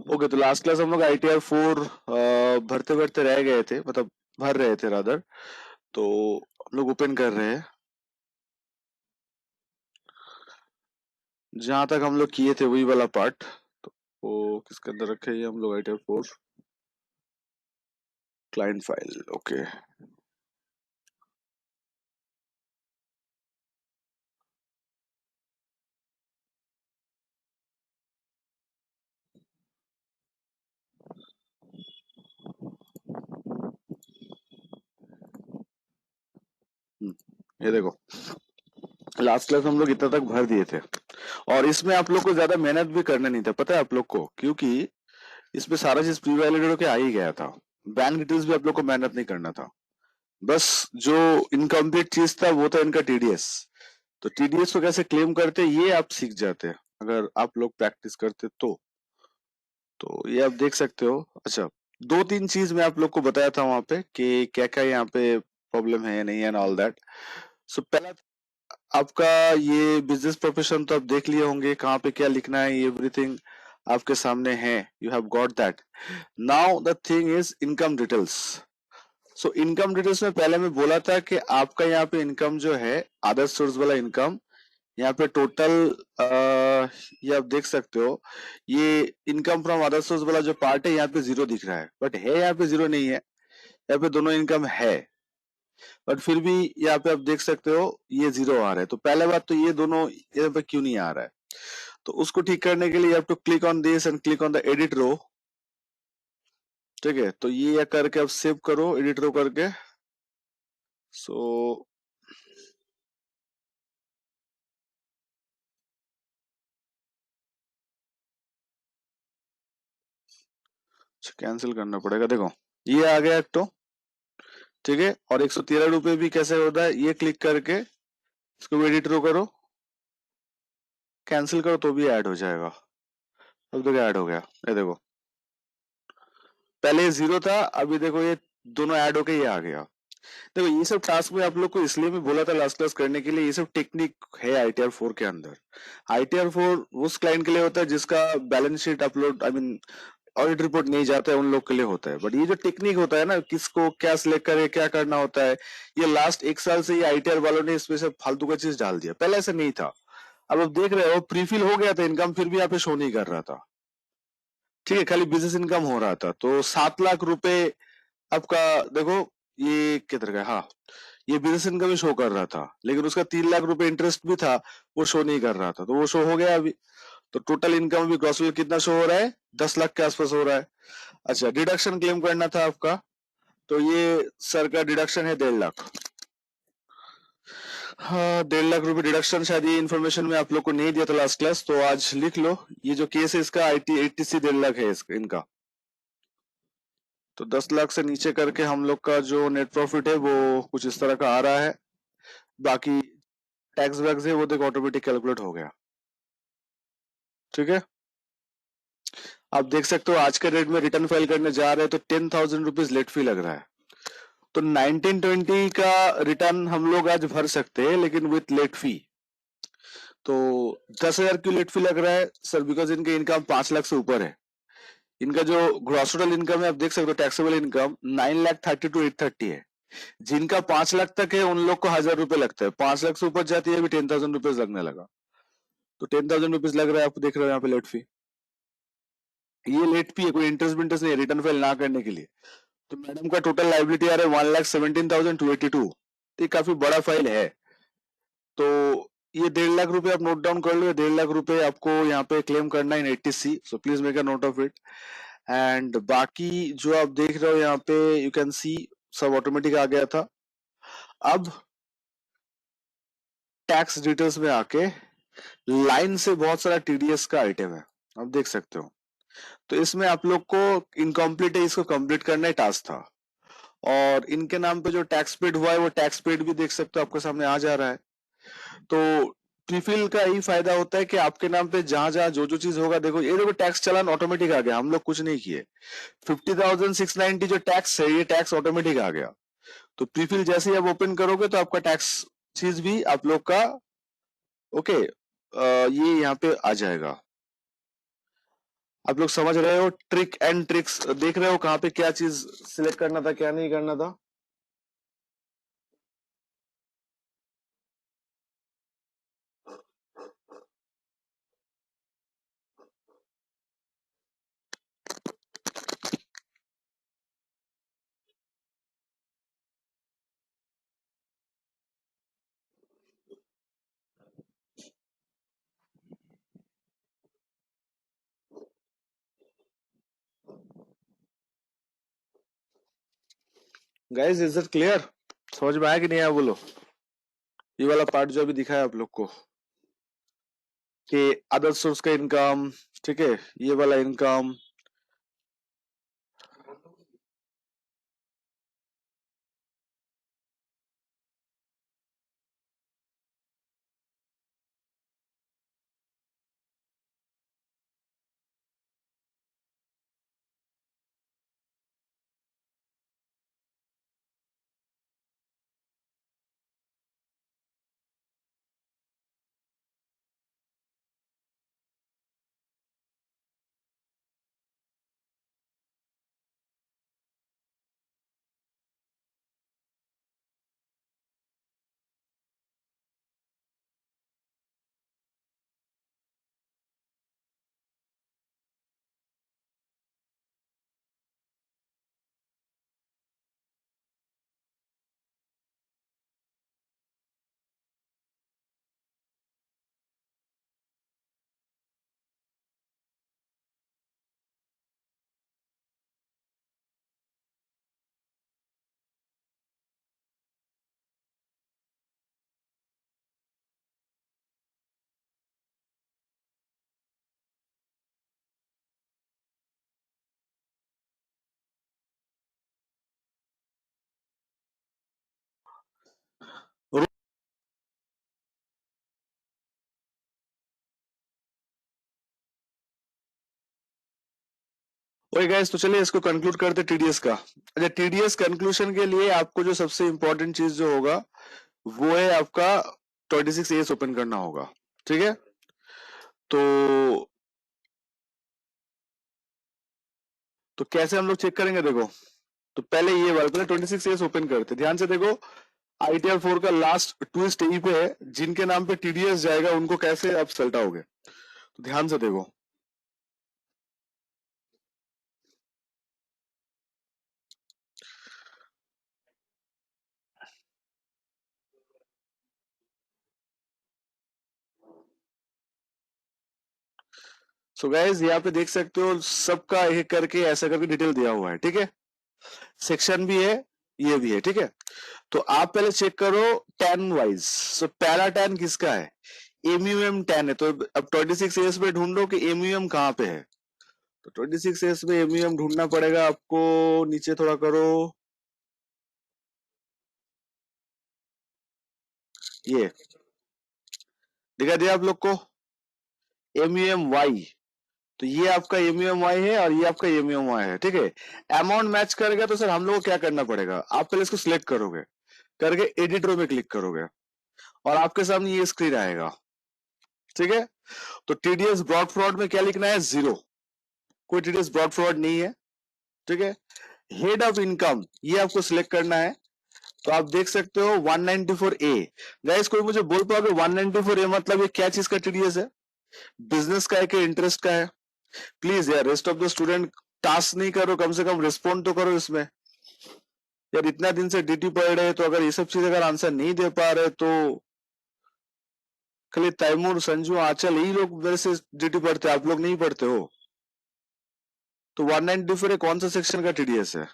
Okay, तो last class हम लोग ITR 4 भरते भरते रह गए थे, मतलब भर रहे थे रादर। तो हम लोग ओपन कर रहे हैं। जहां तक हम लोग किए थे वही वाला पार्ट। तो वो किसके अंदर रखे हैं ये हम लोग? ITR 4 client file. ओके, ये देखो, लास्ट क्लास हम लोग इतना तक भर दिए थे। और इसमें आप लोग को ज्यादा मेहनत भी करना नहीं था, पता है आप लोग को? क्योंकि इसमें सारा चीज प्री वैलिडेट होके आ ही गया था। बैंक डिटेल्स भी आप लोग को मेहनत नहीं करना था। बस जो इनकम्प्लीट चीज था वो था इनका TDS। तो TDS को कैसे क्लेम करते ये आप सीख जाते अगर आप लोग प्रैक्टिस करते तो ये आप देख सकते हो। अच्छा, दो तीन चीज मैं आप लोग को बताया था वहां पे कि क्या क्या यहाँ पे प्रॉब्लम है या नहीं एंड ऑल दैट। सो पहला, आपका ये बिजनेस प्रोफेशन तो आप देख लिए होंगे, कहाँ पे क्या लिखना है, एवरीथिंग आपके सामने है। You have got that. Now the thing is income details. So income details में पहले मैं बोला था कि आपका यहाँ पे इनकम जो है, अदर सोर्स वाला इनकम, यहाँ पे टोटल ये आप देख सकते हो। ये इनकम फ्रॉम अदर सोर्स वाला जो पार्ट है यहाँ पे जीरो दिख रहा है, बट है यहाँ पे जीरो नहीं है। यहाँ पे दोनों इनकम है, बट फिर भी यहाँ पे आप देख सकते हो ये जीरो आ रहा है। तो पहले बात तो ये दोनों यहाँ पे क्यों नहीं आ रहा है, तो उसको ठीक करने के लिए आप to click on this and click on the edit row. ठीक है, तो ये करके आप सेव करो एडिट रो करके। सो कैंसिल करना पड़ेगा। देखो, ये आ गया एक तो, ठीक है। और 113 रुपए भी कैसे होता है, ये क्लिक करके इसको एडिट रो करो, कैंसिल करो तो भी ऐड हो जाएगा। अब देखो ऐड हो गया, ये देखो, पहले ये जीरो था, अभी देखो ये दोनों ऐड होके ये आ गया। देखो, ये सब टास्क में आप लोग को इसलिए भी बोला था लास्ट क्लास करने के लिए, ये सब टेक्निक है ITR 4 के अंदर। ITR 4 उस क्लाइंट के लिए होता है जिसका balance sheet upload, I mean audit report नहीं जाता है, उन लोग के लिए होता है। बट ये जो टेक्निक होता है ना, किसको क्या सिलेक्ट करे, क्या करना होता है, ये लास्ट एक साल से ये ITR वालों ने इसमें से फालतू का चीज डाल दिया। पहले ऐसा नहीं था। अब आप देख रहे हो प्रीफिल हो गया था इनकम, फिर भी यहाँ पे शो नहीं कर रहा था। ठीक है, खाली बिजनेस इनकम हो रहा था। तो 7 लाख रुपए आपका, देखो ये किधर गया, हाँ, ये बिजनेस इनकम ही शो कर रहा था, लेकिन उसका 3 लाख रुपए इंटरेस्ट भी था, वो शो नहीं कर रहा था, तो वो शो हो गया अभी। तो टोटल इनकम भी ग्रॉस कितना शो हो रहा है? 10 लाख के आसपास हो रहा है। अच्छा, डिडक्शन क्लेम करना था आपका, तो ये सर का डिडक्शन है 1.5 लाख। हाँ, 1.5 लाख रुपए डिडक्शन, शायद ये इन्फॉर्मेशन मैं आप लोग को नहीं दिया था लास्ट क्लास, तो आज लिख लो। ये जो केस है इसका ITC 1.5 लाख है इनका। तो 10 लाख से नीचे करके हम लोग का जो नेट प्रॉफिट है वो कुछ इस तरह का आ रहा है। बाकी टैक्स वैक्स है वो देखो ऑटोमेटिक कैलकुलेट हो गया। ठीक है, आप देख सकते हो आज के डेट में रिटर्न फाइल करने जा रहे हैं तो 10,000 रुपीज लेट फी लग रहा है। तो 1920 का रिटर्न हम लोग आज भर सकते हैं, लेकिन विथ लेट फी। तो 10,000 क्यों लेट फी लग रहा है सर? बिकॉज इनके इनकम 5 लाख से ऊपर है। इनका जो ग्रॉस टोटल इनकम है आप देख सकते हो, टैक्सेबल इनकम 9,32,830 है। जिनका 5 लाख तक है उन लोग को 1,000 रुपए लगता है, 5 लाख से ऊपर जाती है अभी 10,000 रुपीज लगने लगा। तो 10,000 रुपीज लग रहा है, आप देख रहे हो यहाँ पे लेट फी। ये लेट फी है, कोई इंटरेस्ट विंटरेस्ट नहीं है, रिटर्न फाइल ना करने के लिए। तो मैडम का टोटल लाइबिलिटी आ रहा है 1,17,282। तो ये काफी बड़ा फाइल है। तो ये 1.5 लाख रुपए आप नोट डाउन कर लो, 1.5 लाख रुपए आपको यहाँ पे क्लेम करना है इन 80C। So please make a note of it. And बाकी जो आप देख रहे हो यहाँ पे, यू कैन सी सब ऑटोमेटिक आ गया था। अब टैक्स डिटेल्स में आके लाइन से बहुत सारा TDS का आइटम है, आप देख सकते हो। तो इसमें आप लोग को इनकम्प्लीट है, इसको कंप्लीट करना ही टास्क था। और इनके नाम पे जो टैक्स पेड हुआ है वो टैक्स पेड भी देख सकते हो, आपके सामने आ जा रहा है। तो प्रीफिल का यही फायदा होता है कि आपके नाम पे जहां जहां जो जो चीज होगा, देखो ये देखो टैक्स चालान ऑटोमेटिक आ गया, हम लोग कुछ नहीं किए। 50,690 जो टैक्स है ये टैक्स ऑटोमेटिक आ गया। तो प्रीफिल जैसे ही आप ओपन करोगे तो आपका टैक्स चीज भी आप लोग का ओके, ये यहाँ पे आ जाएगा। आप लोग समझ रहे हो, ट्रिक एंड ट्रिक्स देख रहे हो, कहाँ पे क्या चीज सिलेक्ट करना था, क्या नहीं करना था। गाइस इज इट क्लियर, समझ में आया कि नहीं आया बोलो। ये वाला पार्ट जो अभी दिखाया आप लोग को कि अदर सोर्स का इनकम, ठीक है, ये वाला इनकम। ओके गाइस, तो चलिए इसको कंक्लूड करते टीडीएस का। अच्छा, टीडीएस कंक्लूजन के लिए आपको जो सबसे इंपॉर्टेंट चीज जो होगा वो है आपका 26 एस ओपन करना होगा, ठीक है। तो कैसे हम लोग चेक करेंगे, देखो। तो पहले ये वाला, पहले 26 एस ओपन करते, ध्यान से देखो। आईटीआर 4 का लास्ट ट्विस्ट यही पे है, जिनके नाम पे टीडीएस जाएगा उनको कैसे आप सल्टाओगे, तो ध्यान से देखो। सो गाइस यहाँ पे देख सकते हो सबका एक करके ऐसा करके डिटेल दिया हुआ है, ठीक है। सेक्शन भी है, ये भी है, ठीक है। तो आप पहले चेक करो टेन वाइज। सो पहला टेन किसका है, एमयूएम 10 है। तो अब 26 एस में ढूंढो कि एमयूएम कहाँ पे है। तो 26 एस में एमयूएम ढूंढना पड़ेगा आपको, नीचे थोड़ा करो, ये दिखा दिया आप लोग को, एमयूएम वाई। तो ये आपका एमयूएम वाई है और ये आपका एमयूएम वाई है, ठीक है। अमाउंट मैच करेगा तो सर हम लोग को क्या करना पड़ेगा, आप पहले इसको सिलेक्ट करोगे, करके एडिट रो में क्लिक करोगे और आपके सामने ये स्क्रीन आएगा, ठीक है। तो टीडीएस ब्रॉड फ्रॉड में क्या लिखना है, 0, कोई टीडीएस ब्रॉड फ्रॉड नहीं है, ठीक है। हेड ऑफ इनकम ये आपको सिलेक्ट करना है। तो आप देख सकते हो 194 ए। गाइस कोई मुझे बोल पाओगे 194 ए मतलब ये क्या चीज का टीडीएस है, बिजनेस का है कि इंटरेस्ट का है। प्लीज यार rest of the student task नहीं करो, कम से कम रिस्पॉन्ड तो करो इसमें। यार इतना दिन से ड्यूटी पड़ रहे, तो अगर ये सब चीज अगर आंसर नहीं दे पा रहे तो खाली तैमूर संजू आंचल यही लोग मेरे से ड्यूटी पढ़ते, आप लोग नहीं पढ़ते हो। तो 194 कौन सा सेक्शन का टीडीएस है।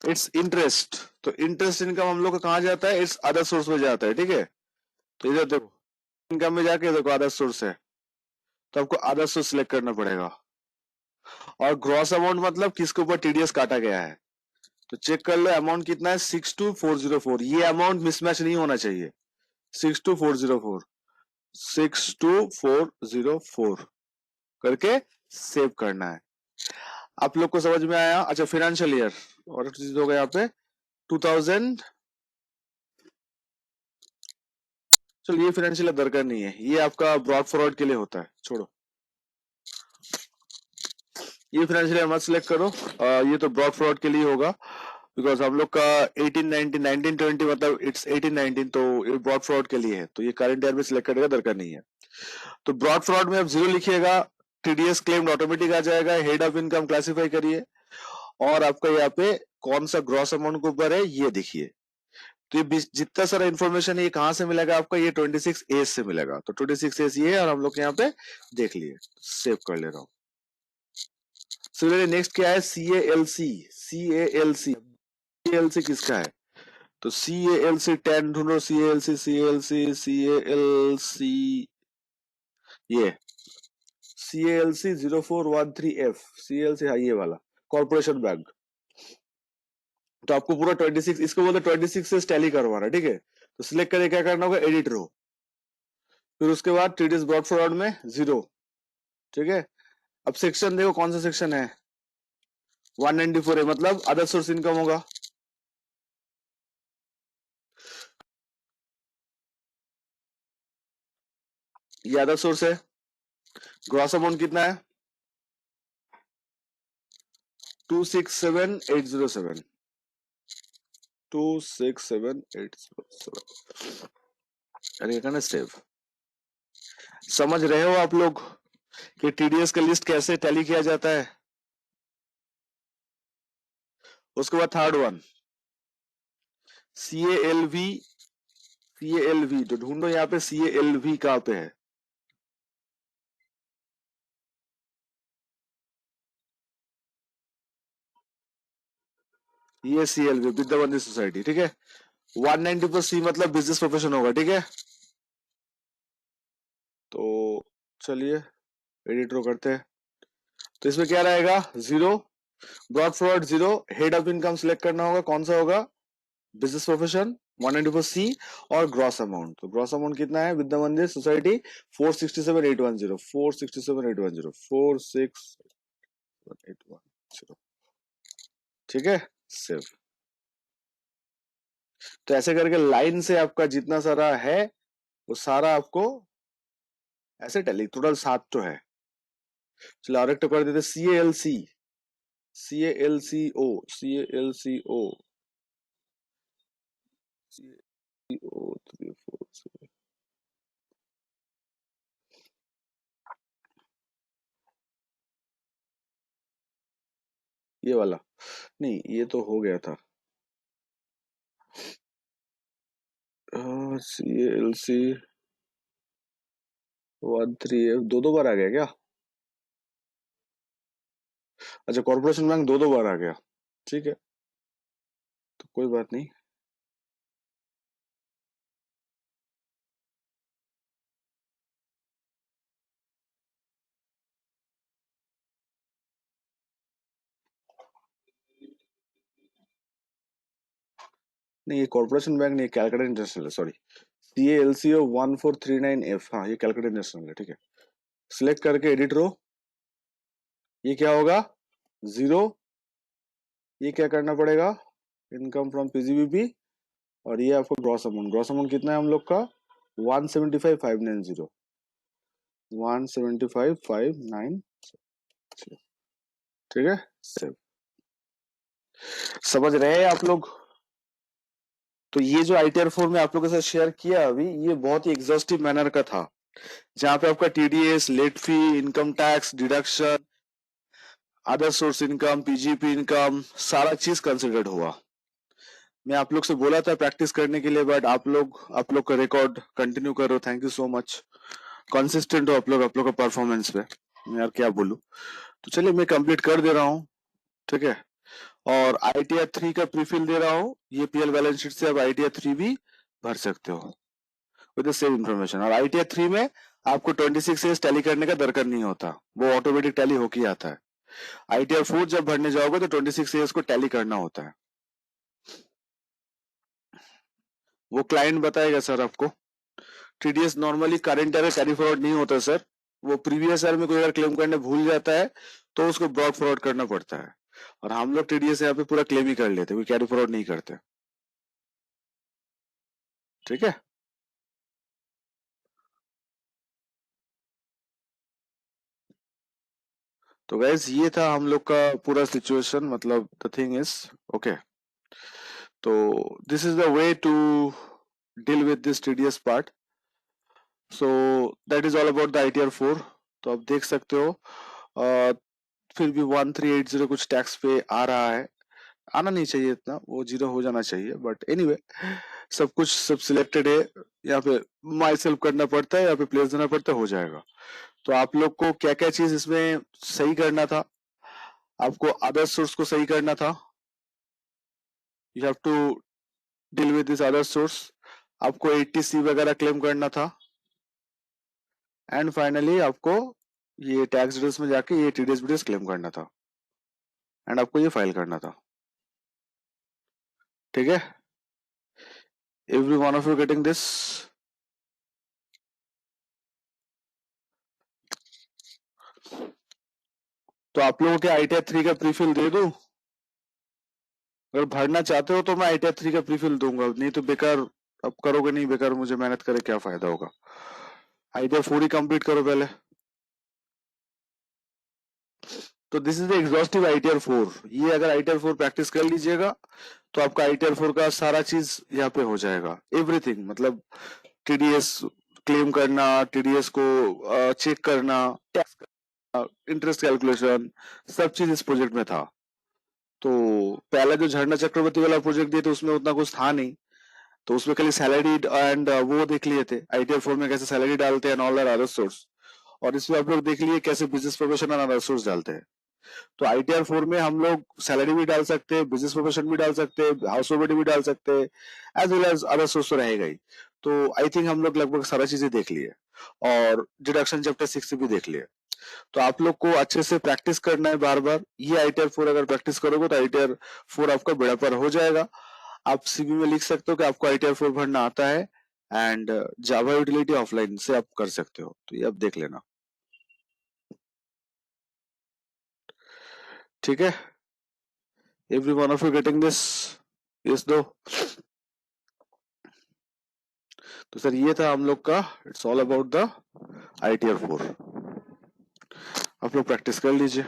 It's interest. तो इंटरेस्ट इनकम हम लोग का कहाँ जाता है, इट्स अदर सोर्स में जाता है, ठीक है। तो इधर देखो, इनकम में जाके देखो अदर सोर्स है, तो आपको अदर सोर्स सिलेक्ट करना पड़ेगा। और ग्रॉस अमाउंट मतलब किसके ऊपर टीडीएस काटा गया है। तो चेक कर लो अमाउंट कितना है, 62404। ये अमाउंट मिसमैच नहीं होना चाहिए, 62404। 62,404 करके सेव करना है। आप लोग को समझ में आया? अच्छा, फाइनेंशियल ईयर और चीज होगा यहाँ पे 2000। चलो ये फाइनेंशियल ईयर दरकार नहीं है, ये आपका ब्रॉड फॉरवर्ड के लिए होता है, छोड़ो। ये फाइनेंशियल ईयर मत सिलेक्ट करो, ये तो ब्रॉड फॉरवर्ड के लिए होगा, बिकॉज हम लोग का 18-19 मतलब इट्स 18-19, तो ये ब्रॉड फ्रॉड के लिए है, तो ये करंट ईयर में सिलेक्ट करने का दरकार नहीं है। तो ब्रॉड फ्रॉड में आप 0 लिखिएगा, टीडीएस क्लेम ऑटोमेटिक आ जाएगा, हेड ऑफ इनकम क्लासिफाई करिए, और आपका यहाँ पे कौन सा ग्रॉस अमाउंट के ऊपर है ये देखिए। तो ये जितना सारा इन्फॉर्मेशन है ये कहाँ से मिलेगा आपका? ये 26A से मिलेगा। तो 26A ये है, और हम लोग यहाँ पे देख लिए, सेव कर ले रहा हूँ। सिमिलरली नेक्स्ट क्या है? CALC। CALC किसका है? तो CALC 10 ढूंढो, CALC ये CALC 0413F, CALC हाँ ये वाला कॉर्पोरेशन बैंक। तो आपको पूरा 26, इसको बोलते 26 से टैली करवाना, ठीक है? तो सिलेक्ट करके क्या करना होगा? एडिट रो, फिर उसके बाद टीडीएस ब्रॉड फॉरवर्ड में 0, ठीक है? अब सेक्शन देखो कौन सा सेक्शन है, 194 है, मतलब अदर सोर्स इनकम होगा। ये अदर सोर्स है। ग्रॉस अमाउंट कितना है? 267,807, 267,807। अरे कहना सेव। समझ रहे हो आप लोग कि टीडीएस का लिस्ट कैसे टैली किया जाता है? उसके बाद थर्ड वन CALV। तो ढूंढो यहाँ पे CALV कहाँ पे है? ये CLV विद्याबंदी सोसाइटी, ठीक है? 190 पर C मतलब बिजनेस प्रोफेशन होगा, ठीक है? तो चलिए एडिट रो करते हैं। तो इसमें क्या रहेगा? 0 brought forward, 0 head of income select करना होगा, कौन सा होगा? बिजनेस प्रोफेशन 194 C, और ग्रॉस अमाउंट, तो ग्रॉस अमाउंट कितना है विद्या मंदिर सोसाइटी? 467,810, 467,810, 467,810, ठीक है? सेव। तो ऐसे करके लाइन से आपका जितना सारा है वो सारा आपको ऐसे टैली, टोटल 7 तो है। चलो और एक तो कर देते CALC, CALCO, CALCO, CALCO 346, ये वाला नहीं, ये तो हो गया था। CALC 13F दो बार आ गया क्या? अच्छा, कॉर्पोरेशन बैंक दो बार आ गया, ठीक है, तो कोई बात नहीं। नहीं ये कॉर्पोरेशन बैंक नहीं, कैलकाटा इंटरनेशनल है, सॉरी। CALCO 1439F, हाँ ये कैलकाटा इंटरनेशनल है, ठीक है? सिलेक्ट करके एडिट रो, ये क्या होगा? 0, ये क्या करना पड़ेगा? इनकम फ्रॉम PGBP, और ये आपको ग्रॉस अमाउंट, ग्रॉस अमाउंट कितना है हम लोग का? 175,590, 175,590, ठीक है? सेव। समझ रहे हैं आप लोग? तो ये जो ITR 4 में आप लोगों के साथ शेयर किया अभी, ये बहुत ही एग्जॉस्टिव मैनर का था, जहां पे आपका TDS, late fee, income tax deduction, other source income, PGP income, सारा चीज कंसिडर्ड हुआ। मैं आप लोग से बोला था प्रैक्टिस करने के लिए, बट आप लोग का रिकॉर्ड कंटिन्यू कर रहे हो, thank you so much. Consistent हो आप लोग का परफॉर्मेंस पे, मैं यार क्या बोलूं। तो चलिए मैं कंप्लीट कर दे रहा हूँ, ठीक है? और ITR 3 का प्रीफिल दे रहा हूँ, ये PL बैलेंस शीट से आप ITR 3 भी भर सकते हो विद द सेम इन्फॉर्मेशन। और ITR 3 में आपको 26 एज टैली करने का दरकार नहीं होता, वो ऑटोमेटिक टैली होके आता है। ITR 4 जब भरने जाओगे तो 26 एज को टैली करना होता है, वो क्लाइंट बताएगा सर आपको। TDS normally current year carry forward नहीं होता सर, वो प्रीवियस ईयर में कोई अगर क्लेम करने भूल जाता है तो उसको ब्रॉड फॉरवर्ड करना पड़ता है, और हम लोग टीडीएस यहाँ पे पूरा क्लेम ही कर लेते, कोई कैरी फॉरवर्ड नहीं करते। ठीक है, तो गाइस ये था हम लोग का पूरा सिचुएशन, मतलब द थिंग इज ओके। तो this is the way to deal with this TDS part. So that is all about the ITR 4। तो आप देख सकते हो फिर भी 1380 कुछ टैक्स पे आ रहा है, आना नहीं चाहिए इतना, वो जीरो हो जाना चाहिए, बट एनीवे सब कुछ सब सिलेक्टेड है, यहाँ पे माई सेल्फ करना पड़ता है, यहाँ पे प्लेस देना पड़ता है, हो जाएगा। तो आप लोग को क्या क्या चीज इसमें सही करना था, आपको अदर सोर्स को सही करना था, you have to deal with this other source, आपको 80C वगैरह क्लेम करना था, एंड फाइनली आपको ये टैक्स डिटेल्स में जाके ये टीडीएस बीटीएस क्लेम करना था, एंड आपको ये फाइल करना था। ठीक है, every one of you getting this? तो आप लोगों के आईटीआर 3 का प्रीफिल दे दूं? अगर भरना चाहते हो तो मैं आईटीआर 3 का प्रीफिल दूंगा, नहीं तो बेकार अब करोगे नहीं, बेकार मुझे मेहनत करे क्या फायदा होगा। आईटीआर 4 ही कंप्लीट करो पहले। तो this is the exhaustive ITR 4। ये अगर आईटीआर 4 प्रैक्टिस कर लीजिएगा तो आपका आईटीआर 4 का सारा चीज यहाँ पे हो जाएगा, एवरीथिंग, मतलब टीडीएस क्लेम करना, टीडीएस को चेक करना, टैक्स करना, इंटरेस्ट कैलकुलेशन, सब चीज इस प्रोजेक्ट में था। तो पहला जो झरना चक्रवर्ती वाला प्रोजेक्ट दिए थे उसमें उतना कुछ था नहीं, तो उसमें खाली सैलरी एंड वो देख लिए थे, आईटीआर 4 में कैसे सैलरी डालते हैं, ऑल अदर सोर्स, और इसमें आप लोग देख लिए कैसे business profession and other source डालते हैं। तो आईटीआर 4 में हम लोग सैलरी भी डाल सकते हैं, बिजनेस प्रोफेशन भी डाल सकते हैं, हाउस प्रॉपर्टी भी डाल सकते हैं, as well as other source तो रहेगा ही। तो आई थिंक हम लोग लगभग सारा चीजें देख लिए, और डिडक्शन चैप्टर 6 से भी देख लिए। तो आप लोग को अच्छे से प्रैक्टिस करना है बार बार, ये आईटीआर 4 अगर प्रैक्टिस करोगे तो आईटीआर 4 आपका बेड़ा पर हो जाएगा। आप सीवी में लिख सकते हो कि आपको आईटीआर 4 भरना आता है, एंड जावा यूटिलिटी ऑफलाइन से आप कर सकते हो, तो ये आप देख लेना। ठीक है, every one of you getting this? Yes दो? तो सर ये था हम लोग का, it's all about the ITR 4। आप लोग प्रैक्टिस कर लीजिए।